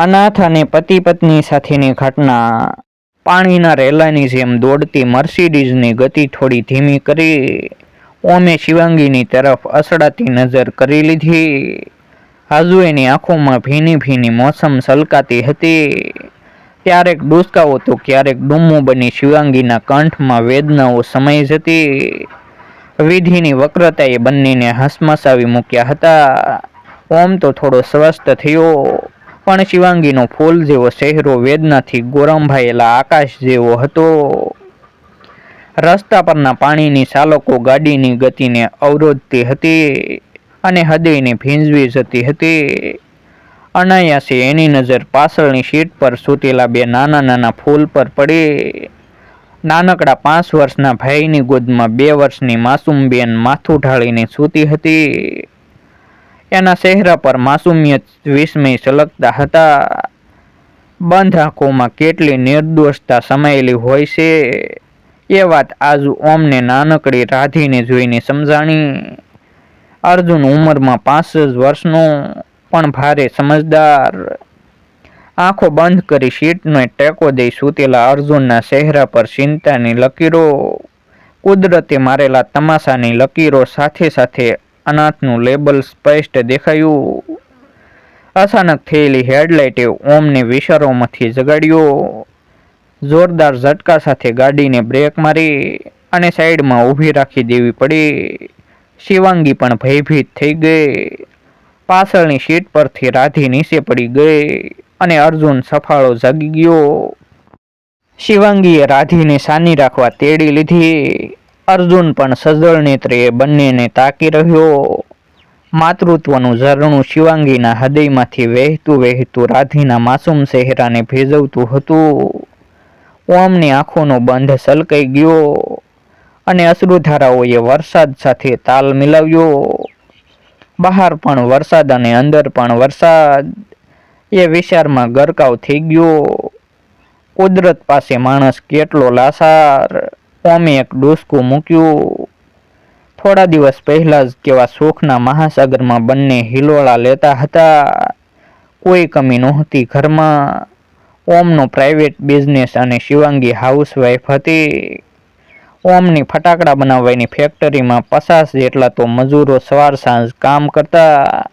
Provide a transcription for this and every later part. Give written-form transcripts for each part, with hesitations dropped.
અનાથ અને પતિ પત્ની સાથેની ઘટના। પાણીના રેલાની જેમ દોડતી મર્સિડીઝની ગતિ થોડી ધીમી કરી ઓમે શિવાંગીની તરફ અસડાતી નજર કરી લીધી। હજુ એની આંખોમાં ભીની ભીની મોસમ છલકાતી હતી। ક્યારેક ડૂસકાઓ તો ક્યારેક ડૂમો બની શિવાંગીના કંઠમાં વેદનાઓ સમાઈ જતી। વિધિની વક્રતાએ બંનેને હસમસાવી મૂક્યા હતા। ઓમ તો થોડો સ્વસ્થ થયો, પણ શિવાંગીનો ફૂલ જેવો ચહેરો વેદનાથી ગોરંભાયેલા આકાશ જેવો હતો। રસ્તા પરના પાણીની સાલકો ગાડીની ગતિને અવરોધતી હતી અને હૃદયને ભીંજવી જતી હતી। અનાયાસે એની નજર પાછળની સીટ પર સૂતેલા બે નાના નાના ફૂલ પર પડી। નાનકડા 5 વર્ષના ભાઈની ગોદમાં 2 વર્ષની માસૂમ બેન માથું ઢાળીને સૂતી હતી। એના ચહેરા પર માસૂમિયત વિસ્મય છલકતા હતા। બંધ આંખોમાં કેટલી નિર્દોષતા સમાયેલી હોય છે એ વાત આજ ઓમને નાનકડી રાધીને જોઈને સમજાણી। અર્જુન ઉંમરમાં 5 જ વર્ષનો, પણ ભારે સમજદાર। આંખો બંધ કરી સીટનો ટેકો દઈ સૂતેલા અર્જુનના ચહેરા પર ચિંતાની લકીરો, કુદરતે મારેલા તમાશાની લકીરો સાથે સાથે અનાથનું લેબલ સ્પષ્ટ દેખાયું। અચાનક થયેલી હેડલાઇટે ઓમને વિચારોમાંથી જગાડ્યો। જોરદાર ઝટકા સાથે ગાડીને બ્રેક મારી અને સાઈડમાં ઊભી રાખી દેવી પડી। શિવાંગી પણ ભયભીત થઈ ગઈ। પાછળની સીટ પરથી રાધી નીચે પડી ગઈ અને અર્જુન સફાળો જાગી ગયો। શિવાંગીએ રાધીને સાની રાખવા તેડી લીધી। અર્જુન પણ સજ્જડ નેત્રે એ બંનેને તાકી રહ્યો। માતૃત્વનું ઝરણું શિવાંગીના હૃદયમાંથી વહેતું વહેતું રાધીના માસૂમ ચહેરાને ભેજવતું હતું। ઓમની આંખોનો બંધ છલકાઈ ગયો અને અશ્રુધારાઓએ વરસાદ સાથે તાલ મિલાવ્યો। બહાર પણ વરસાદ અને અંદર પણ વરસાદ, એ વિચારમાં ગરકાવ થઈ ગયો। કુદરત પાસે માણસ કેટલો લાચાર। ઓમે એક ડૂસકું મૂક્યું। થોડા દિવસ પહેલા જ કેવા સુખના મહાસાગરમાં બંને હિલોળા લેતા હતા। કોઈ કમી નહોતી ઘરમાં। ઓમનો પ્રાઇવેટ બિઝનેસ અને શિવાંગી હાઉસવાઇફ હતી। ઓમની ફટાકડા બનાવવાની ફેક્ટરીમાં 50 જેટલા તો મજૂરો સવાર સાંજ કામ કરતા।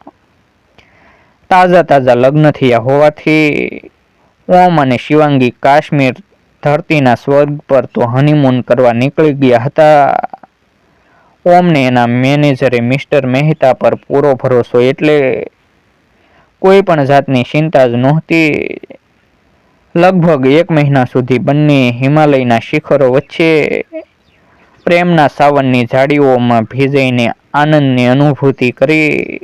તાજા તાજા લગ્ન થયા હોવાથી ઓમ અને શિવાંગી કાશ્મીર ધરતીના સ્વર્ગ પર તો હનીમૂન કરવા નીકળી ગયા હતા। ઓમને એના મેનેજરે મિસ્ટર મહેતા પર પૂરો ભરોસો એટલે કોઈ પણ જાતની ચિંતા જ નહોતી। લગભગ 1 મહિના સુધી બંને હિમાલયના શિખરો વચ્ચે પ્રેમના સાવનની ઝાડીઓમાં ભીજાઈને આનંદની અનુભૂતિ કરી।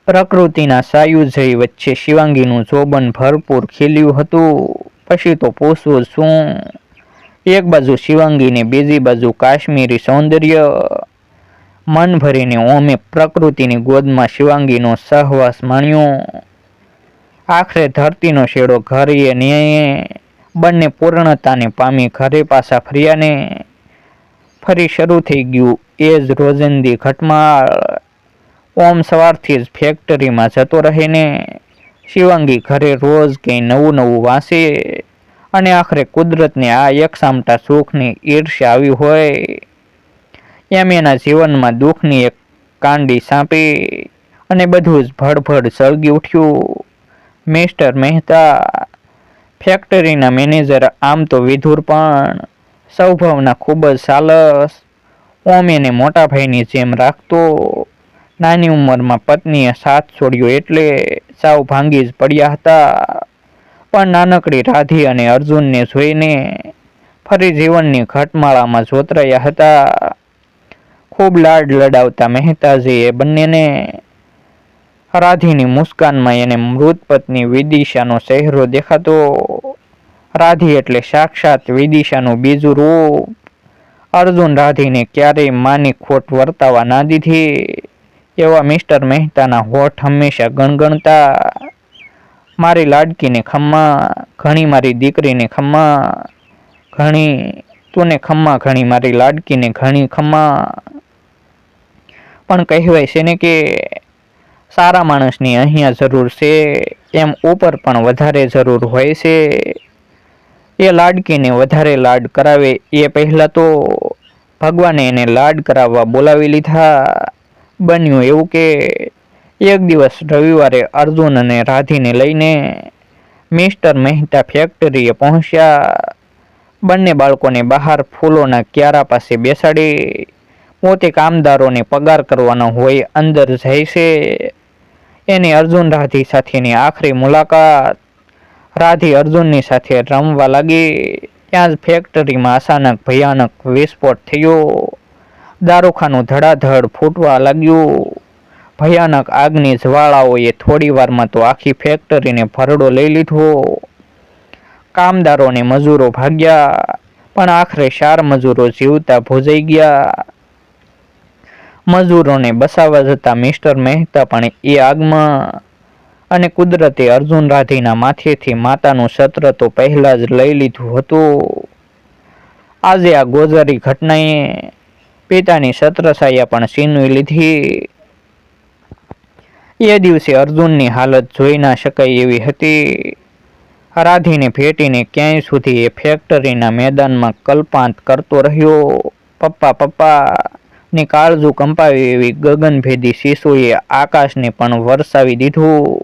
પ્રકૃતિના સાયુજ્ય વચ્ચે શિવાંગીનું જોબન ભરપૂર ખીલ્યું હતું। પછી તો પૂછવું જ શું। એક બાજુ શિવાંગીને બીજી બાજુ કાશ્મીરી સૌંદર્ય। મન ભરીને ઓમે પ્રકૃતિની ગોદમાં શિવાંગીનો સહવાસ માણ્યો। આખરે ધરતીનો છેડો ઘરે ન્યાયે બંને પૂર્ણતાને પામી ઘરે પાછા ફર્યાને ફરી શરૂ થઈ ગયું એ જ રોજિંદી ઘટમાળ। ઓમ સવારથી જ ફેક્ટરીમાં જતો રહે ને શિવાંગી ઘરે રોજ કંઈ નવું નવું વાંચે અને આખરે કુદરતને આ એકસામટા સુખની ઈર્ષ્યા આવી હોય એમ એના જીવનમાં દુઃખની એક કાંડી સાંપી અને બધું જ ભડભડ સળગી ઉઠ્યું। મિસ્ટર મહેતા, ફેક્ટરીના મેનેજર, આમ તો વિધુર પણ સ્વભાવના ખૂબ જ સાલસ। ઓમ એને મોટા ભાઈની જેમ રાખતો। નાની ઉંમરમાં પત્નીએ સાથ છોડ્યો એટલે સાવ ભાંગી જ પડ્યા હતા। પણ નાનકડી રાધી અને અર્જુનને જોઈને ફરી જીવનની ઘટમાળામાં જોતરાયા હતા। ખૂબ લાડ લડાવતા મહેતાજીએ બંનેને। રાધીની મુસ્કાનમાં એને મૃત પત્ની વિદિશાનો ચહેરો દેખાતો। રાધી એટલે સાક્ષાત વિદિશાનું બીજું રૂપ। અર્જુન રાધીને ક્યારેય માની ખોટ વર્તાવા ના દીધી એવા મિસ્ટર મહેતાના હોઠ હંમેશા ગણગણતા। મારી લાડકીને ખમ્મા, ઘણી મારી દીકરીને ખમ્મા, ઘણી તુને ખમ્મા, ઘણી મારી લાડકીને ઘણી ખમ્મા। પણ કહેવાય છે ને કે સારા માણસની અહીંયા જરૂર છે એમ ઉપર પણ વધારે જરૂર હોય છે. એ લાડકીને વધારે લાડ કરાવે એ પહેલાં તો ભગવાને એને લાડ કરાવવા બોલાવી લીધા. બન્યું એવું કે એક દિવસ રવિવારે અર્જુન અને રાધીને લઈને મિસ્ટર મહેતા ફેક્ટરીએ પહોંચ્યા. બંને બાળકોને બહાર ફૂલોના ક્યારા પાસે બેસાડી પોતે કામદારોને પગાર કરવાનો હોય અંદર જાય છે. એની અર્જુન રાધી સાથેની આખરી મુલાકાત. રાધી અર્જુનની સાથે રમવા લાગી. ત્યાં જ ફેક્ટરીમાં અચાનક ભયાનક વિસ્ફોટ થયો. દારૂખાનું ધડાધડ ફૂટવા લાગ્યું. ભયાનક આગની જ્વાળાઓએ થોડી વારમાં તો આખી ફેક્ટરીને ભરડો લઈ લીધો. કામદારોને મજૂરો ભાગ્યા, પણ આખરે 4 મજૂરો જીવતા ભોજાઈ ગયા. મજૂરોને બસાવવા જતા મિસ્ટર મહેતા પણ એ આગમાં, અને કુદરતે અર્જુન રાધીના માથેથી માતાનું છત્ર તો પહેલા જ લઈ લીધું હતું. આજે આ ગોઝારી ઘટનાએ પિતાની છત્રછાયા પણ છીનવી લીધી. એ દિવસે અર્જુનની હાલત જોઈ ના શકાય એવી હતી. રાધીને ભેટીને ક્યાંય સુધી એ ફેક્ટરીના મેદાનમાં કલ્પાંત કરતો રહ્યો. પપ્પા પપ્પા ની કાળજું કંપાવી એવી ગગનભેદી શીશોએ આકાશને પણ વરસાવી દીધું.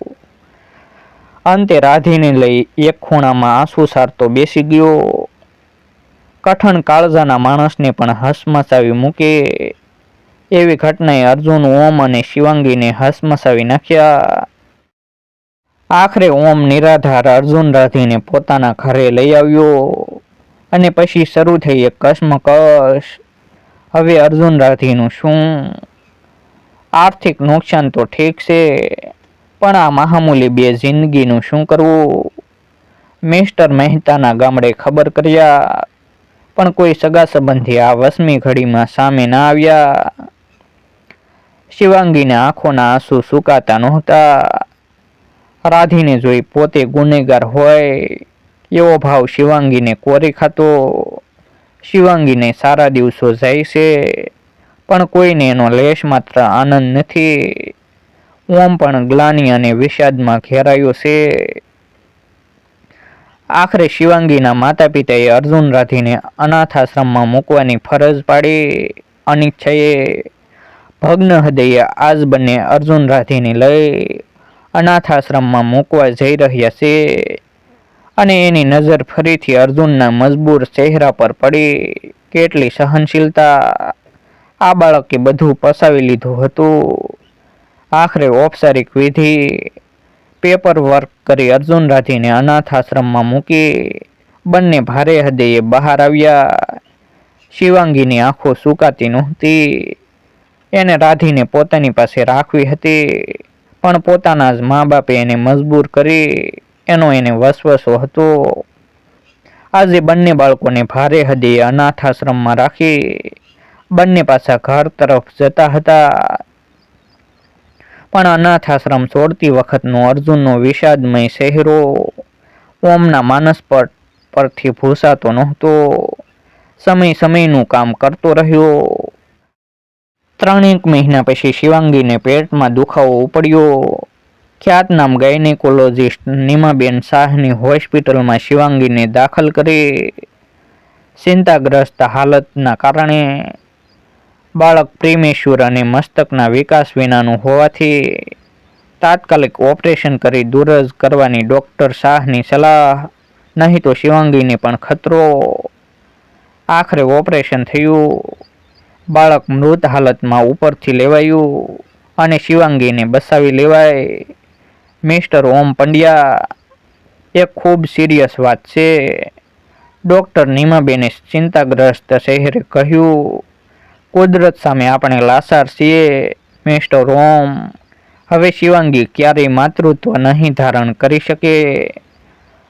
અંતે રાધીને લઈ એક ખૂણામાં આંસુ સારતો બેસી ગયો. કઠણ કાળજાના માણસને પણ હસમસાવી મૂકે એવી ઘટનાએ અર્જુન, ઓમ અને શિવાંગીને હસમસાવી નાખ્યા. આખરે ઓમ નિરાધાર અર્જુન રાધીને પોતાના ઘરે લઈ આવ્યો અને પછી શરૂ થઈ એક કશ્મકશ. હવે અર્જુન રાધીનું શું? આર્થિક નુકસાન તો ઠીક છે, પણ આ મહામૂલી 2 જિંદગીનું શું કરવું? મિસ્ટર મહેતાના ગામડે ખબર કર્યા, પણ કોઈ સગા સંબંધી આ વસમી ઘડીમાં સામે ના આવ્યા. શિવાંગીના આંખોના આંસુ સુકાતા નહોતા. રાધીને જોઈ પોતે ગુનેગાર હોય એવો ભાવ શિવાંગીને કોરી ખાતો. શિવાંગીને સારા દિવસો જાય છે, પણ કોઈને એનો લેશ માત્ર આનંદ નથી. ઓમ પણ ગ્લાનિ અને વિષાદમાં ઘેરાયો છે. આખરે શિવાંગીના માતા પિતાએ અર્જુન રાધીને અનાથાશ્રમમાં મૂકવાની ફરજ પાડી. અનિચ્છાએ ભગ્ન હૃદયે આજ બંને અર્જુન રાધીને લઈ અનાથાશ્રમમાં મૂકવા જઈ રહ્યા છે, અને એની નજર ફરીથી અર્જુનના મજબૂર ચહેરા પર પડી. કેટલી સહનશીલતા! આ બાળકે બધું પસાવી લીધું હતું. આખરે ઔપચારિક વિધિ, પેપર વર્ક કરી અર્જુન રાધીને અનાથાશ્રમમાં મૂકી બંને ભારે હૃદયે બહાર આવ્યા. શિવાંગીની આંખો સુકાતી નહોતી. એને રાધીને પોતાની પાસે રાખવી હતી, પણ પોતાના જ મા બાપે એને મજબૂર કરી એનો એને વસવસો હતો. આજે બંને બાળકોને ભારે હૃદયે અનાથાશ્રમમાં રાખી બંને પાછા ઘર તરફ જતા હતા. પણ અનાથાશ્રમ છોડતી વખતનો અર્જુનનો વિષાદમય ચહેરો ઓમના માનસપટ પરથી ભૂસાતો નહોતો. સમયનું કામ કરતો રહ્યો. 3 મહિના પછી શિવાંગીને પેટમાં દુખાવો ઉપડ્યો. ખ્યાતનામ ગાયનેકોલોજિસ્ટ નીમાબેન શાહની હોસ્પિટલમાં શિવાંગીને દાખલ કરી. ચિંતાગ્રસ્ત હાલતના કારણે બાળક પ્રીમેચ્યોર અને મસ્તકના વિકાસ વિનાનું હોવાથી તાત્કાલિક ઓપરેશન કરી દૂર જ કરવાની ડૉક્ટર શાહની સલાહ, નહીં તો શિવાંગીને પણ ખતરો. આખરે ઓપરેશન થયું. બાળક મૃત હાલતમાં ઉપરથી લેવાયું અને શિવાંગીને બસાવી લેવાય. મિસ્ટર ઓમ પંડ્યા, એક ખૂબ સિરિયસ વાત છે, ડૉક્ટર નીમાબેને ચિંતાગ્રસ્ત ચહેરે કહ્યું. કુદરત સામે આપણે લાચાર છીએ મિસ્ટર ઓમ. હવે શિવાંગી ક્યારેય માતૃત્વ નહીં ધારણ કરી શકે.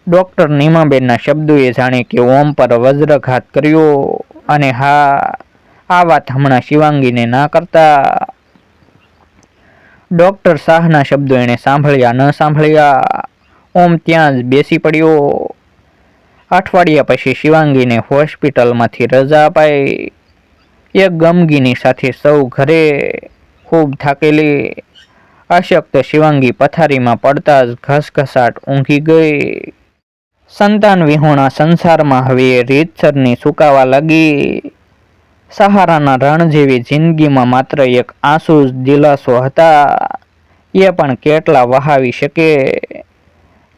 ડૉક્ટર નીમાબેનના શબ્દોએ જાણે કે ઓમ પર વજ્રઘાત કર્યો. અને હા, આ વાત હમણાં શિવાંગીને ના કરતા. ડૉક્ટર શાહના શબ્દો એણે સાંભળ્યા ન સાંભળ્યા, ઓમ ત્યાં જ બેસી પડ્યો. અઠવાડિયા પછી શિવાંગીને હોસ્પિટલમાંથી રજા અપાઈ. એક ગમગીની સાથે સૌ ઘરે. ખૂબ થાકેલી અશક્ત શિવાંગી પથારીમાં પડતા જ ઘસઘસાટ ઊંઘી ગઈ. સંતાન વિહોણા સંસારમાં હવે રીતસરની સુકાવા લાગી. સહારાના રણ જેવી જિંદગીમાં માત્ર એક આંસુ જ દિલાસો હતા, એ પણ કેટલા વહાવી શકે.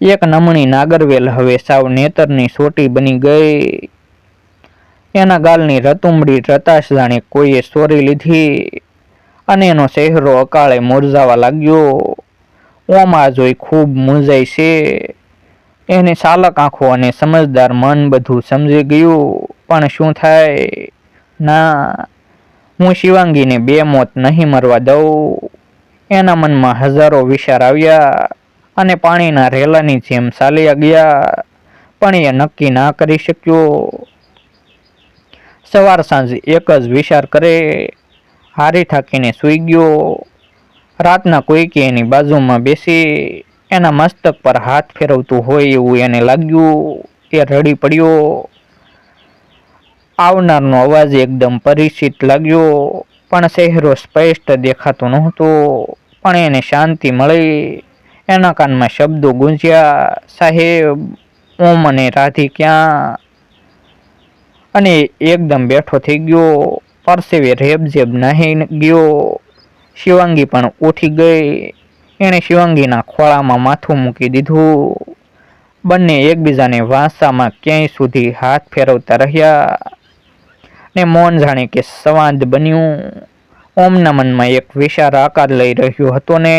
એક નમણી નાગરવેલ હવે સાવ નેતરની સોટી બની ગઈ. એના ગાલની રતુંબડી રતાશ જાણે કોઈએ ચોરી લીધી અને એનો ચહેરો અકાળે મુરઝાવા લાગ્યો. ઓમ આ જોઈ ખૂબ મૂંઝાય છે. એની સાલક આંખો અને સમજદાર મન બધું સમજી ગયું, પણ શું થાય? ના, હું શિવાંગીને બે મોત નહીં મરવા દઉં. એના મનમાં હજારો વિચાર આવ્યા અને પાણીના રેલાની જેમ ચાલ્યા ગયા, પણ એ નક્કી ના કરી શક્યો. સવાર સાંજ એક જ વિચાર કરે. હારી થાકીને સૂઈ ગયો. રાતના કોઈકે એની બાજુમાં બેસી એના મસ્તક પર હાથ ફેરવતું હોય એવું એને લાગ્યું. એ રડી પડ્યો. આવનારનો અવાજ એકદમ પરિચિત લાગ્યો, પણ ચહેરો સ્પષ્ટ દેખાતો નહોતો. પણ એને શાંતિ મળી. એના કાનમાં શબ્દો ગુંજ્યા, સાહેબ, ઓમ અને રાધી ક્યાં? અને એકદમ બેઠો થઈ ગયો. પરસેવે રેબઝેબ નાહી ગયો. શિવાંગી પણ ઉઠી ગઈ. એણે શિવાંગીના ખોળામાં માથું મૂકી દીધું. બંને એકબીજાને વાંસામાં ક્યાંય સુધી હાથ ફેરવતા રહ્યા ને મૌન જાણે કે સંવાદ બન્યું. ઓમના મનમાં એક વિચાર આકાર લઈ રહ્યો હતો ને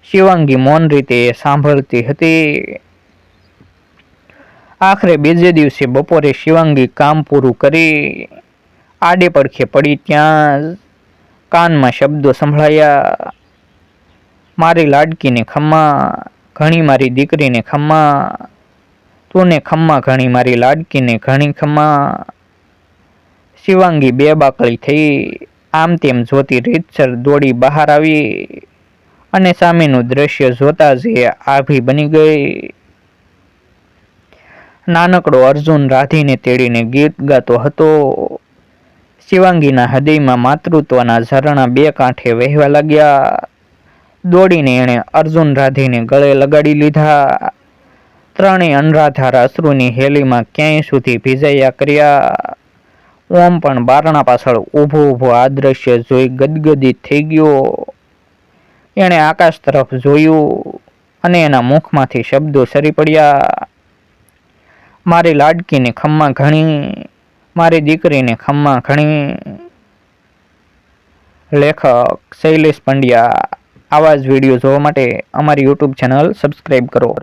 શિવાંગી મૌન રીતે સાંભળતી હતી. આખરે બીજે દિવસે બપોરે શિવાંગી કામ પૂરું કરી આડે પડખે પડી ત્યાં જ કાનમાં શબ્દો સંભળાયા. મારી લાડકીને ખમ્મા, ઘણી મારી દીકરીને ખમ્મા, તુને ખમ્મા ઘણી મારી લાડકીને ઘણી ખમ્મા. શિવાંગી બે બાકળી થઈ. આમ તેમ જોતી રીતસર દોડી બહાર આવી અને સામેનું દ્રશ્ય જોતા જ એ આભી બની ગઈ. નાનકડો અર્જુન રાધીને તેડીને ગીત ગાતો હતો. શિવાંગીના હૃદયમાં માતૃત્વના ઝરણા બે કાંઠે વહેવા લાગ્યા. દોડીને એણે અર્જુન રાધીને ગળે લગાડી લીધા. ત્રણેય અનરાધાર અશ્રુની હેલીમાં ક્યાંય સુધી ભીજાયા કર્યા. ઓમ પણ બારણા પાછળ ઊભો ઊભો આ દ્રશ્ય જોઈ ગદગદિત થઈ ગયો. એણે આકાશ તરફ જોયું અને એના મુખમાંથી શબ્દો સરી પડ્યા. મારી લાડકીને ખમ્મા ઘણી, મારી દીકરીને ખમ્મા ઘણી. લેખક શૈલેષ પંડ્યા. આવા જ વિડીયો જોવા માટે અમારી યુટ્યુબ ચેનલ સબસ્ક્રાઈબ કરો.